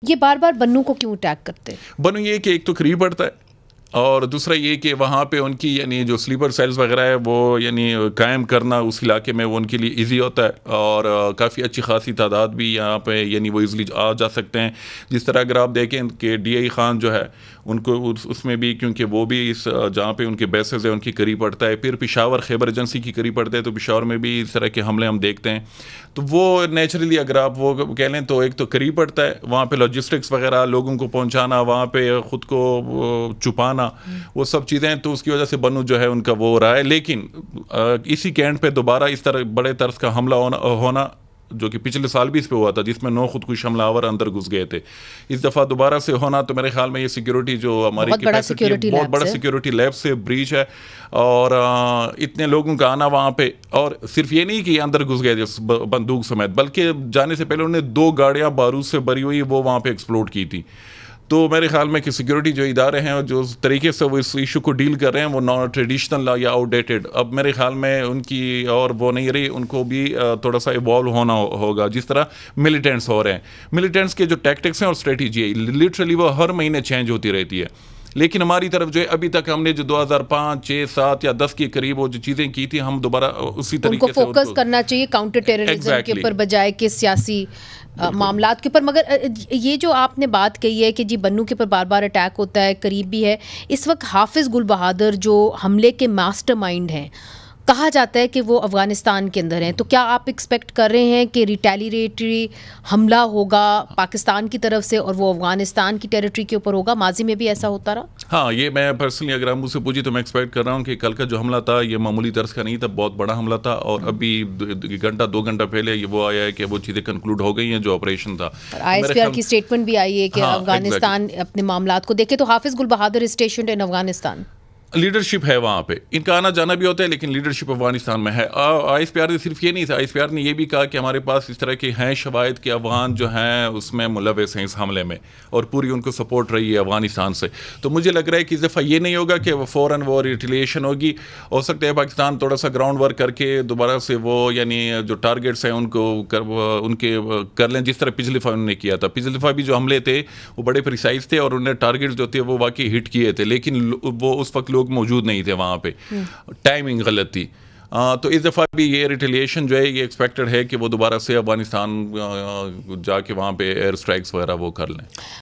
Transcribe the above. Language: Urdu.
یہ بار بار بنو کو کیوں اٹیک کرتے؟ بنو یہ کہ ایک تو قریب پڑتا ہے، اور دوسرا یہ کہ وہاں پہ ان کی یعنی جو سلیپر سیلز وغیرہ ہے وہ یعنی قائم کرنا اس علاقے میں وہ ان کے لیے ایزی ہوتا ہے، اور کافی اچھی خاصی تعداد بھی یہاں پہ یعنی وہ ایزلی آ جا سکتے ہیں. جس طرح اگر آپ دیکھیں کہ ڈی آئی خان جو ہے ان کو اس میں بھی، کیونکہ وہ بھی اس جہاں پہ ان کے بیسز ہے ان کی قریب پڑتا ہے، پھر پشاور خیبر ایجنسی کی قریب پڑتا ہے، تو پشاور میں بھی اس طرح کے حملے ہم دیکھتے ہیں. تو وہ نیچرلی اگر آپ وہ کہہ لیں تو ایک تو قریب پڑتا ہے، وہاں پہ لاجسٹکس وغیرہ لوگوں کو پہنچانا، وہاں پہ خود کو چھپانا، وہ سب چیزیں، تو اس کی وجہ سے بنو جو ہے ان کا وہ ہو رہا ہے. لیکن اسی کینٹ پہ دوبارہ اس طرح بڑے طرز کا حملہ ہونا جو کہ پچھلے سال بھی اس پہ ہوا تھا، جس میں 9 خودکش حملہ آور اندر گھس گئے تھے، اس دفعہ دوبارہ سے ہونا، تو میرے خیال میں یہ سیکیورٹی جو ہماری کیپیسٹی ہے بہت بڑا سیکیورٹی لیب سے بریچ ہے. اور اتنے لوگوں کا آنا وہاں پہ، اور صرف یہ نہیں کہ یہ اندر گھس گئے بندوق سمیت، بلکہ جانے سے پہلے انہوں نے 2 گاڑیاں بارود سے بھری ہوئی وہ وہاں پہ ایکسپلوڈ کی تھی. تو میرے خیال میں کہ سیکیورٹی جو ادارے ہیں جو طریقے سے وہ اس ایشو کو ڈیل کر رہے ہیں وہ نان ٹریڈیشنل یا آؤٹ ڈیٹڈ، اب میرے خیال میں ان کی اور وہ نہیں رہی، ان کو بھی تھوڑا سا ایوالو ہونا ہوگا، جس طرح ملیٹنٹس ہو رہے ہیں. ملیٹنٹس کے جو ٹیکٹکس ہیں اور اسٹریٹجی ہے لٹرلی وہ ہر مہینے چینج ہوتی رہتی ہے. لیکن ہماری طرف جو ہے ابھی تک ہم نے جو 2005 6 7 یا 10 کے قریب وہ جو چیزیں کی تھی، ہم دوبارہ اسی طریقے سے ان کو فوکس کرنا چاہیے کاؤنٹر ٹیررزم کے اوپر بجائے کہ سیاسی معاملات کے اوپر. مگر یہ جو آپ نے بات کہی ہے کہ جی بنو کے اوپر بار بار اٹیک ہوتا ہے، قریب بھی ہے، اس وقت حافظ گل بہادر جو حملے کے ماسٹر مائنڈ ہیں، کہا جاتا ہے کہ وہ افغانستان کے اندر ہیں، تو کیا آپ ایکسپیکٹ کر رہے ہیں کہ ریٹیلیٹری حملہ ہوگا پاکستان کی طرف سے اور وہ افغانستان کی ٹیریٹری کے اوپر ہوگا؟ ماضی میں بھی ایسا ہوتا رہا. ہاں، یہ میں پرسنلی اگر ہم مجھ سے پوچھی تو میں ایکسپیکٹ کر رہا ہوں کہ کل کا جو حملہ تھا یہ معمولی طرز کا نہیں تھا، بہت بڑا حملہ تھا، اور ابھی گھنٹہ 2 گھنٹہ پہلے یہ وہ آیا ہے کہ وہ چیزیں کنکلوڈ ہو گئی ہیں جو آپریشن تھا. آئی ایس پی آر کی اسٹیٹمنٹ بھی آئی ہے کہ افغانستان اپنے معاملات کو دیکھے. تو حافظ گل بہادر اسٹیشنڈ ان افغانستان، لیڈرشپ ہے وہاں پہ، ان کا آنا جانا بھی ہوتا ہے، لیکن لیڈرشپ افغانستان میں ہے. آئی ایس پی آر نے صرف یہ نہیں تھا، آئی ایس پی آر نے یہ بھی کہا کہ ہمارے پاس اس طرح کے ہیں شواہد کہ افغان جو ہیں اس میں ملوث ہیں اس حملے میں، اور پوری ان کو سپورٹ رہی ہے افغانستان سے. تو مجھے لگ رہا ہے کہ اس دفعہ یہ نہیں ہوگا کہ وہ فوراً وہ ریٹیلیشن ہوگی. ہو سکتا ہے پاکستان تھوڑا سا گراؤنڈ ورک کر کے دوبارہ سے وہ یعنی جو ٹارگیٹس ہیں ان کو ان کے کر لیں، جس طرح پچھلی دفعہ انہوں نے کیا تھا. پچھلی دفعہ بھی جو حملے تھے وہ بڑے پریسائز تھے، اور انہوں نے ٹارگیٹس جو تھے وہ واقعی ہٹ کیے تھے، لیکن وہ اس وقت لوگ موجود نہیں تھے وہاں پہ، ٹائمنگ غلط تھی. تو اس دفعہ بھی یہ ریٹیلیشن جو ہے یہ ایکسپیکٹڈ ہے کہ وہ دوبارہ سے افغانستان جا کے وہاں پہ ایئر اسٹرائکس وغیرہ وہ کر لیں.